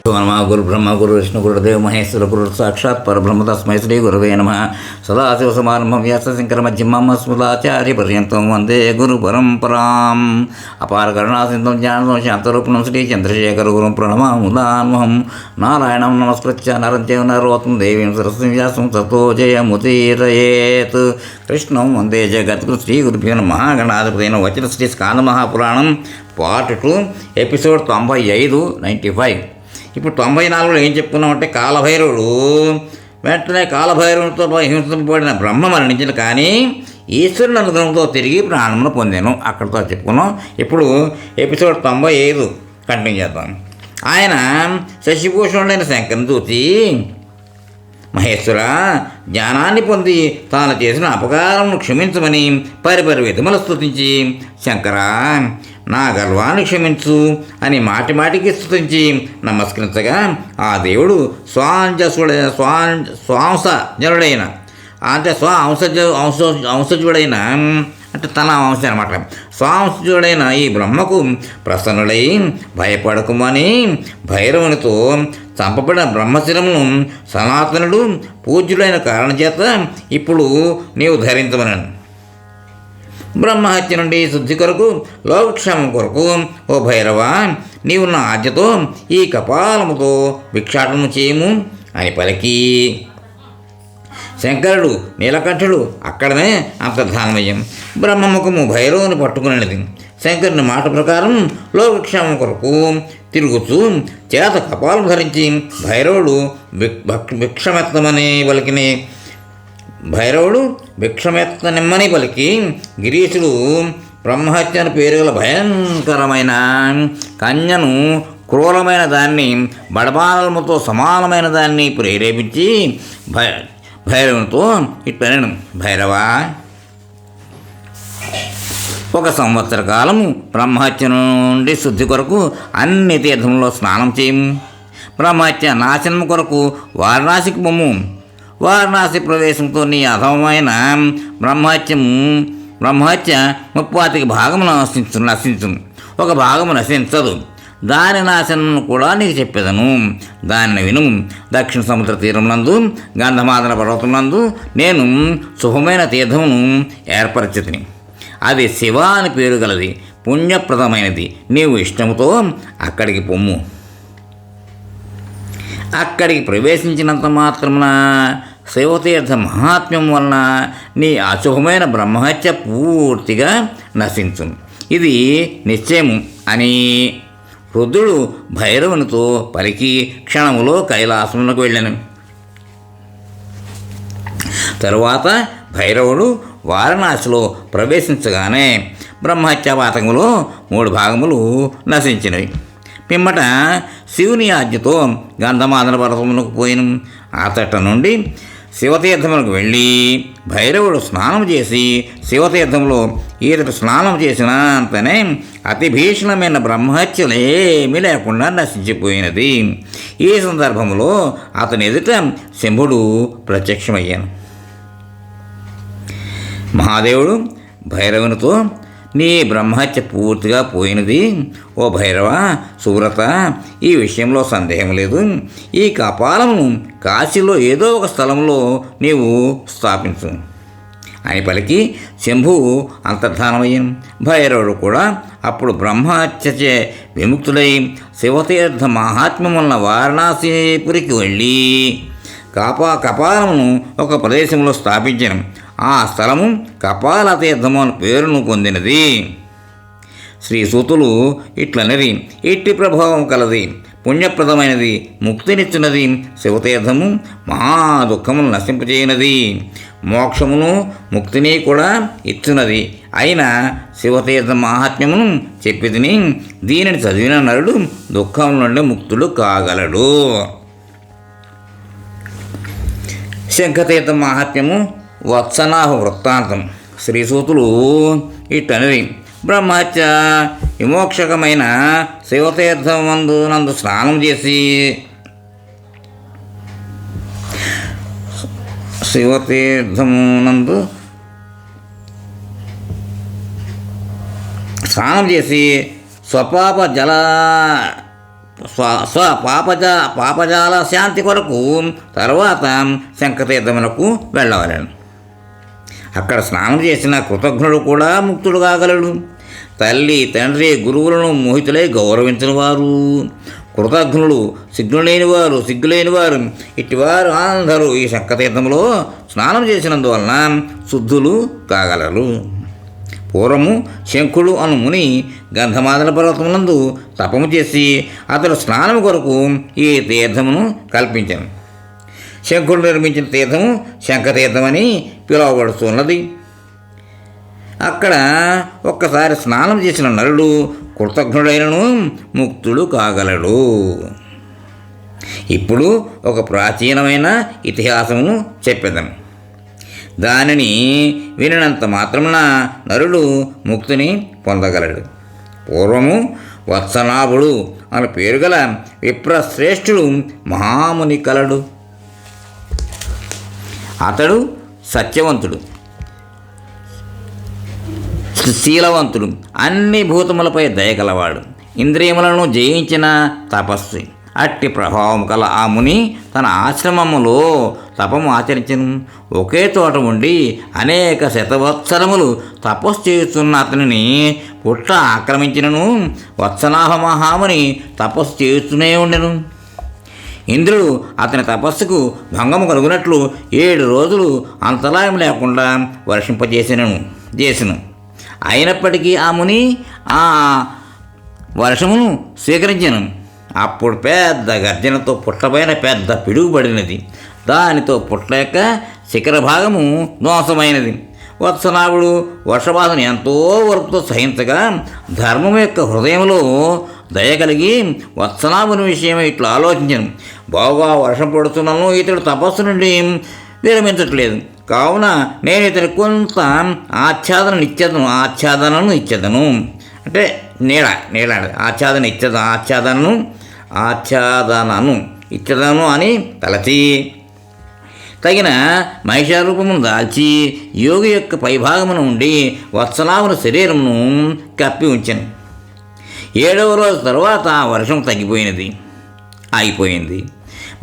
నమ గురు బ్రహ్మ గురు విష్ణు గురుదేవ మహేశ్వర గురు సాక్షాత్ పరబ్రహ్మ తస్మై శ్రీ గురువే నమ. సదాశివసమారంభం వ్యాసశంకర మధ్యమం అస్మదాచార్య పర్యంతం వందే గురు పరంపరాం. అపార కరుణాసింధం జ్ఞానం శాంతరూపణం శ్రీ చంద్రశేఖర గురుం ప్రణమాముదాన్మహం. నారాయణం నమస్కృత్య నరం చైవ నరోత్తం దేవీం సరస్వతీం వ్యాసం తతో జయముదీరయేత్. కృష్ణం వందే జగద్గురు శ్రీ గురుభ్యో నమః. గణాధిపతైన వచన శ్రీ స్కాంద మహాపురాణం పార్ట్ 2 ఎపిసోడ్ 95 95. ఇప్పుడు 94లో ఏం చెప్పుకున్నామంటే కాలభైరవుడు వెంటనే కాలభైరవునితో హింసింపబడిన బ్రహ్మ మరణించిన కానీ ఈశ్వరుని అనుగ్రహంతో తిరిగి ప్రాణమును పొందాను. అక్కడితో చెప్పుకున్నాం. ఇప్పుడు ఎపిసోడ్ 95 కంటిన్యూ చేద్దాం. ఆయన శశిభూషణుడైన శంకరుని చూసి, మహేశ్వర, జ్ఞానాన్ని పొంది తాను చేసిన అపకారమును క్షమించమని పరిపరి విధములు స్తుతించి, శంకర, నా గర్వాన్ని క్షమించు అని మాటి మాటికి స్తుతించి నమస్కరించగా ఆ దేవుడు స్వాంసజనుడైన అంటే అంశజుడైన అంటే తన అంశ అనమాట, స్వాంశజుడైన ఈ బ్రహ్మకు ప్రసన్నుడై, భయపడకుమని భైరవునితో చంపబడిన బ్రహ్మశిరమును సనాతనుడు పూజ్యుడైన కారణం చేత ఇప్పుడు నీవు ధరించమన్నాను. బ్రహ్మహత్య నుండి శుద్ధి కొరకు, లోకక్షేమం కొరకు ఓ భైరవ, నీవు నా ఆజ్ఞతో ఈ కపాలముతో భిక్షాటనము చేయము అని పలికి శంకరుడు నీలకంఠుడు అక్కడనే అంతర్ధానమయ్యం. బ్రహ్మముఖము భైరవుని పట్టుకునేది. శంకరుని మాట ప్రకారం లోకక్షేమం కొరకు తిరుగుతూ చేత కపాలం ధరించి భైరవుడు భిక్షమెత్తనిమ్మని పలికి గిరీశుడు బ్రహ్మహత్య అని పేరు గల భయంకరమైన కన్యను, క్రూరమైన దాన్ని, బడబాలముతో సమానమైన దాన్ని ప్రేరేపించి భైరవునితో ఇట్లనెను, భైరవ, 1 సంవత్సర కాలము బ్రహ్మహత్య నుండి శుద్ధి కొరకు అన్ని తీర్థంలో స్నానం చేయము. బ్రహ్మహత్య నాశనం కొరకు వారణాసికి పొమ్ము. వారణాసి ప్రవేశంతో నీ అధమమైన బ్రహ్మహత్య 30 భాగము నశించును. 1 భాగము నశించదు. దాని నాశనం కూడా నీకు చెప్పేదను, దానిని విను. దక్షిణ సముద్ర తీరమునందు గంధమాదన పర్వతమునందు నేను శుభమైన తీర్థమును ఏర్పరచితిని. అది శివ అని పేరు గలది, పుణ్యప్రదమైనది. నీవు ఇష్టముతో అక్కడికి పొమ్ము. అక్కడికి ప్రవేశించినంత మాత్రమున శివతీర్థ మహాత్మ్యం వలన నీ అశుభమైన బ్రహ్మహత్య పూర్తిగా నశించును. ఇది నిశ్చయము అని రుద్రుడు భైరవునితో పలికి క్షణములో కైలాసమునకు వెళ్ళాను. తరువాత భైరవుడు వారణాసిలో ప్రవేశించగానే బ్రహ్మహత్యాపాతకములో 3 భాగములు నశించినవి. పిమ్మట శివుని ఆజ్ఞతో గంధమాదన పర్వతమునకు పోయిను. అతట నుండి శివతీర్థములకు వెళ్ళి భైరవుడు స్నానం చేసి శివతీర్థంలో ఈతడు స్నానం చేసిన అంతనే అతి భీషణమైన బ్రహ్మహత్యలేమీ లేకుండా నశించిపోయినది. ఈ సందర్భంలో అతని ఎదుట శంభుడు ప్రత్యక్షమయ్యాను. మహాదేవుడు భైరవునితో, నీ బ్రహ్మహత్య పూర్తిగా పోయినది. ఓ భైరవ, సువ్రత, ఈ విషయంలో సందేహం లేదు. ఈ కపాలమును కాశీలో ఏదో ఒక స్థలంలో నీవు స్థాపించు అని పలికి శంభువు అంతర్ధానమయ్యాను. భైరవుడు కూడా అప్పుడు బ్రహ్మహత్యచే విముక్తుడై శివతీర్థ మహాత్మ్యం వలన వారణాసిపురికి వెళ్ళి కపాలమును ఒక ప్రదేశంలో స్థాపించను. ఆ స్థలము కపాల తీర్థము అని పేరును పొందినది. శ్రీ సూతులు ఇట్లనరి, ఇట్టి ప్రభావం కలది, పుణ్యప్రదమైనది, ముక్తినిచ్చినది శివతీర్థము, మహా దుఃఖమును నశింపజేయనది, మోక్షమును ముక్తిని కూడా ఇచ్చినది అయిన శివతీర్థ మహాత్మ్యమును చెప్పితిని. దీనిని చదివిన నరుడు దుఃఖం నుండి ముక్తుడు కాగలడు. శంఖతీర్థ మహాత్మ్యము వత్సనాహ వృత్తాంతం. శ్రీసూతులు ఇట్టనిది, బ్రహ్మహత్య విమోక్షకమైన శివతీర్థమందు స్నానం చేసి స్వపాప పాపజాల శాంతి కొరకు తర్వాత శంఖతీర్థమునకు వెళ్ళవలను. అక్కడ స్నానం చేసిన కృతజ్ఞుడు కూడా ముక్తుడు కాగలడు. తల్లి, తండ్రి, గురువులను మోహితులై గౌరవించిన వారు, కృతజ్ఞులు, సిగ్గులేనివారు ఇటివారు అందరూ ఈ శంఖతీర్థంలో స్నానం చేసినందువలన శుద్ధులు కాగలరు. పూర్వము శంఖుడు అను ముని గంధమాదన పర్వతమునందు తపము చేసి అతడు స్నానం కొరకు ఈ తీర్థమును కల్పించాను. శంఖుడు నిర్మించిన తీర్థము శంఖతీర్థమని పిలువబడుతున్నది. అక్కడ ఒక్కసారి స్నానం చేసిన నరుడు కృతజ్ఞుడైనను ముక్తుడు కాగలడు. ఇప్పుడు ఒక ప్రాచీనమైన ఇతిహాసమును చెప్పేదాను. దానిని వినినంత మాత్రమున నరుడు ముక్తిని పొందగలడు. పూర్వము వత్సనాభుడు అని పేరు గల విప్రశ్రేష్ఠుడు మహాముని కలడు. అతడు సత్యవంతుడు, శీలవంతుడు, అన్ని భూతములపై దయగలవాడు, ఇంద్రియములను జయించిన తపస్వి. అట్టి ప్రభావం కల ఆ ముని తన ఆశ్రమములో తపము ఆచరించను. ఒకే చోట ఉండి అనేక శతవత్సరములు తపస్సు చేస్తున్న అతనిని పుట్ట ఆక్రమించినను వత్సనాభ మహాముని తపస్సు చేస్తూనే ఉండెను. ఇంద్రుడు అతని తపస్సుకు భంగము కలుగునట్లు 7 రోజులు అంతరాయం లేకుండా వర్షింపజేసెను. అయినప్పటికీ ఆ ముని ఆ వర్షమును స్వీకరించెను. అప్పుడు పెద్ద గర్జనతో పుట్టపైన పెద్ద పిడుగు పడినది. దానితో పుట్ట యొక్క శిఖర భాగము ధ్వంసమైనది. వత్సనాభుడు వర్షబాధను ఎంతో వరకుతో సహించగా ధర్మం యొక్క హృదయంలో దయ కలిగి వత్సనాభుని విషయమై ఇట్లా ఆలోచించను. బాగా వర్షం పడుతున్నాను, ఇతడు తపస్సు నుండి విరమించట్లేదు, కావున నేను ఇతనికి కొంత ఆచ్ఛాదనను ఇచ్చేదను. అంటే నీడ ఆచ్ఛాదనను ఇచ్చేదను అని తలచి తగిన మహిషారూపమును దాల్చి యోగి యొక్క పైభాగమును ఉండి వత్సనాభుని శరీరమును కప్పి ఉంచాను. 7వ రోజు తర్వాత వర్షం ఆగిపోయింది.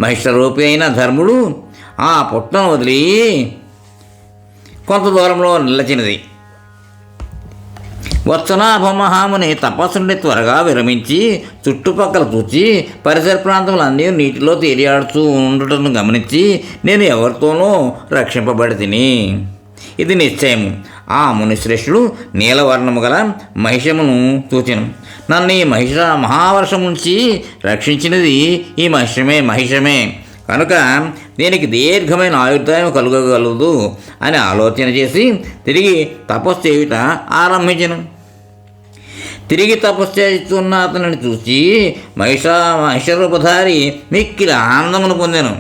మహిషరూపి అయిన ధర్ముడు ఆ పుట్టను వదిలి కొంత దూరంలో నిలచినది. వత్సనాభ మహాముని తపస్సు నుండి త్వరగా విరమించి చుట్టుపక్కల చూచి పరిసర ప్రాంతములు అన్నీ నీటిలో తేలియాడుతూ ఉండటం గమనించి నేను ఎవరితోనూ రక్షింపబడి తిని ఇది నిశ్చయము. ఆ మునిశ్రేష్ఠుడు నీలవర్ణము గల మహిషమును చూచెను. నన్ను ఈ మహావర్షం నుంచి రక్షించినది ఈ మహిషమే కనుక దీనికి దీర్ఘమైన ఆయుర్దాయం కలుగగలదు అని ఆలోచన చేసి తిరిగి తపస్సు చేయుట ఆరంభించను. తిరిగి తపస్సు చేస్తున్న అతనిని చూసి మహిషరూపధారి మిక్కిలి ఆనందమును పొందెను.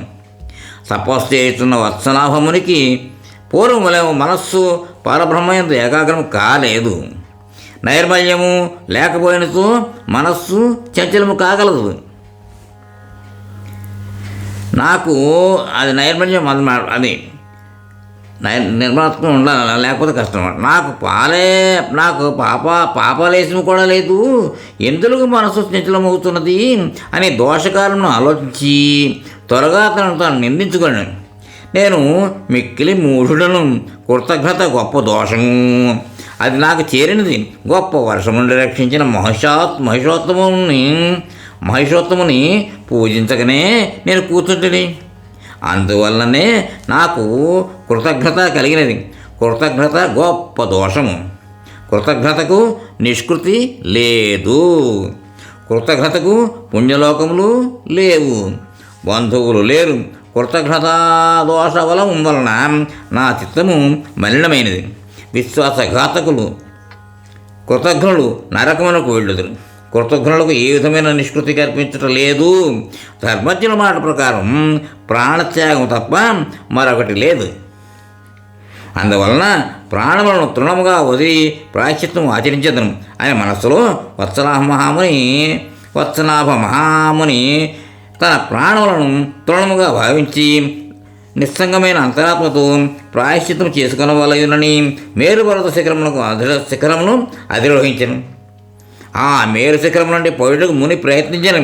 తపస్సు చేస్తున్న వత్సనాభమునికి పూర్వములే మనస్సు పరబ్రహ్మయందు ఏకాగ్రము కాలేదు. నైర్మల్యము లేకపోయినతో మనస్సు చంచలము కాగలదు. నాకు అది నైర్మల్యం అది నిర్మలత్వం ఉండాలి, లేకపోతే కష్టం. నాకు పాపాలేశము కూడా లేదు, ఎందుకు మనసు చంచలమవుతున్నది అని దోషకాలను ఆలోచించి త్వరగా తాను నిందించుకోను. నేను మిక్కిలి మూఢుడను, కృతజ్ఞత గొప్ప దోషము, అది నాకు చేరినది. గొప్ప వర్షం నుండి రక్షించిన మహిషోత్తముని పూజించకనే నేను కూర్చుంటిని. అందువల్లనే నాకు కృతజ్ఞత కలిగినది. కృతజ్ఞత గొప్ప దోషము. కృతజ్ఞతకు నిష్కృతి లేదు. కృతజ్ఞతకు పుణ్యలోకములు లేవు, బంధువులు లేరు. కృతజ్ఞతా దోష బలం వలన నా చిత్తము మలినమైనది. విశ్వాసఘాతకులు కృతజ్ఞులు నరకమునకు వెళ్ళుదురు. కృతజ్ఞులకు ఏ విధమైన నిష్కృతి కల్పించటం లేదు. ధర్మజ్ఞుల మాట ప్రకారం ప్రాణత్యాగం తప్ప మరొకటి లేదు. అందువలన ప్రాణములను తృణముగా వదిలి ప్రాయశ్చిత్తం ఆచరించదను అని మనస్సులో వత్సనాభ మహాముని తన ప్రాణములను తృణముగా భావించి నిస్సంగమైన అంతరాత్మతో ప్రాయశ్చిత్తం చేసుకునవలయునని మేరుపర్వత శిఖరమును అధిరోహించను. ఆ మేరు శిఖరం నుండి పోయేటకు ముని ప్రయత్నించను.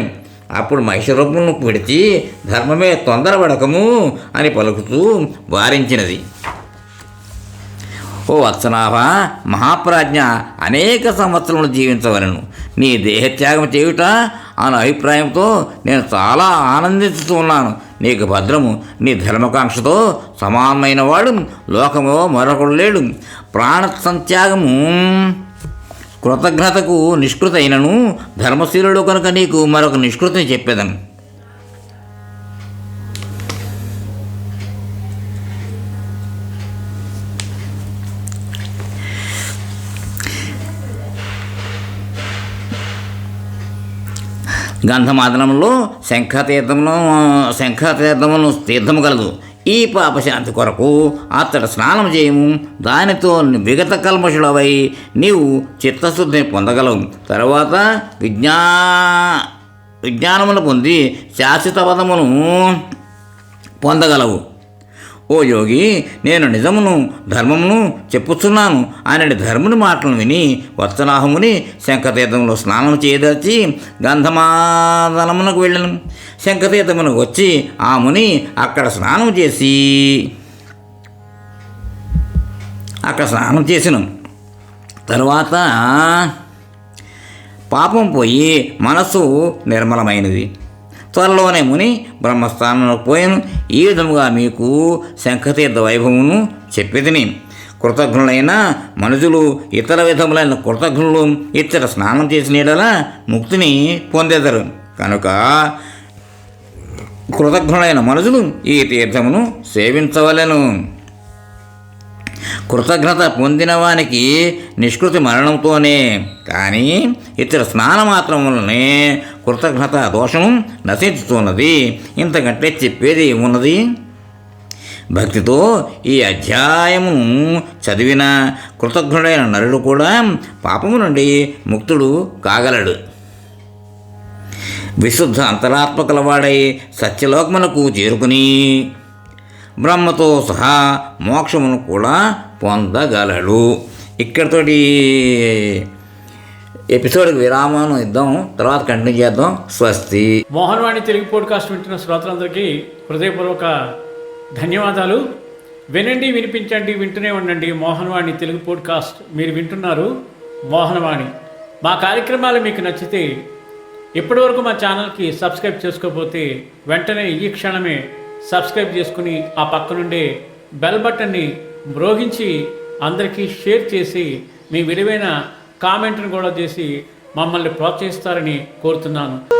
అప్పుడు మహిష రూపమును విడిచి ధర్మమే తొందరపడకము అని పలుకుతూ వారించినది. ఓ వత్సనాభ, మహాప్రాజ్ఞ, అనేక సంవత్సరములు జీవించవలను. నీ దేహత్యాగం చేయుట అనే అభిప్రాయంతో నేను చాలా ఆనందిస్తూ ఉన్నాను. నీకు భద్రము. నీ ధర్మకాంక్షతో సమానమైన వాడు లోకములో మరొకడు లేడు. ప్రాణ సంత్యాగము కృతజ్ఞతకు నిష్కృత అయినను ధర్మశీలుడు కనుక నీకు మరొక నిష్కృతిని చెప్పేదను. గంధమాదనంలో శంఖతీర్థమును తీర్థము కలదు. ఈ పాపశాంతి కొరకు అతడు స్నానం చేయము. దానితో విగత కల్మషుడవై నీవు చిత్తశుద్ధిని పొందగలవు. తర్వాత విజ్ఞానమును పొంది శాశ్వత పదమును పొందగలవు. ఓ యోగి, నేను నిజమును ధర్మమును చెప్పుచున్నాను అని ధర్ముని మాటలను విని వత్సనాహముని శంఖతీర్థంలో స్నానం చేయదలిచి గంధమాదనమునకు వెళ్ళను. శంఖతీర్థమునకు వచ్చి ఆ ముని అక్కడ స్నానం చేసిన తరువాత పాపం పోయి మనస్సు నిర్మలమైనది. త్వరలోనే ముని బ్రహ్మస్థానంలోకి పోయాను. ఈ విధముగా మీకు శంఖతీర్థ వైభవమును చెప్పితిని. కృతజ్ఞులైన మనుషులు ఇతర విధములైన కృతజ్ఞులు ఇతర స్నానం చేసిన యెడల ముక్తిని పొందెదరు. కనుక కృతజ్ఞులైన మనుషులు ఈ తీర్థమును సేవించవలెను. కృతజ్ఞత పొందిన వానికి నిష్కృతి మరణంతోనే, కానీ ఇతర స్నాన మాత్రం వల్లనే కృతజ్ఞత దోషము నశించుతున్నది. ఇంతకంటే చెప్పేది ఉన్నది. భక్తితో ఈ అధ్యాయమును చదివిన కృతజ్ఞుడైన నరుడు కూడా పాపము నుండి ముక్తుడు కాగలడు. విశుద్ధ అంతరాత్మ కలవాడై సత్యలోకమునకు చేరుకుని బ్రహ్మతో సహా మోక్షమును కూడా పొందగలడు. ఇక్కడితోటి ఎపిసోడ్కి విరామం ఇద్దాం, తర్వాత కంటిన్యూ చేద్దాం. స్వస్తి. మోహన్వాణి తెలుగు పోడ్కాస్ట్ వింటున్న శ్రోతలందరికీ హృదయపూర్వక ధన్యవాదాలు. వినండి, వినిపించండి, వింటూనే ఉండండి. మోహన్వాణి తెలుగు పోడ్కాస్ట్ మీరు వింటున్నారు. మోహన్వాణి. మా కార్యక్రమాలు మీకు నచ్చితే ఇప్పటివరకు మా ఛానల్కి సబ్స్క్రైబ్ చేసుకోకపోతే వెంటనే ఈ క్షణమే సబ్స్క్రైబ్ చేసుకుని ఆ పక్కనుండే బెల్ బటన్ని మ్రోగించి అందరికీ షేర్ చేసి మీ విలువైన కామెంట్ను కూడా చేసి మమ్మల్ని ప్రోత్సహిస్తారని కోరుతున్నాను.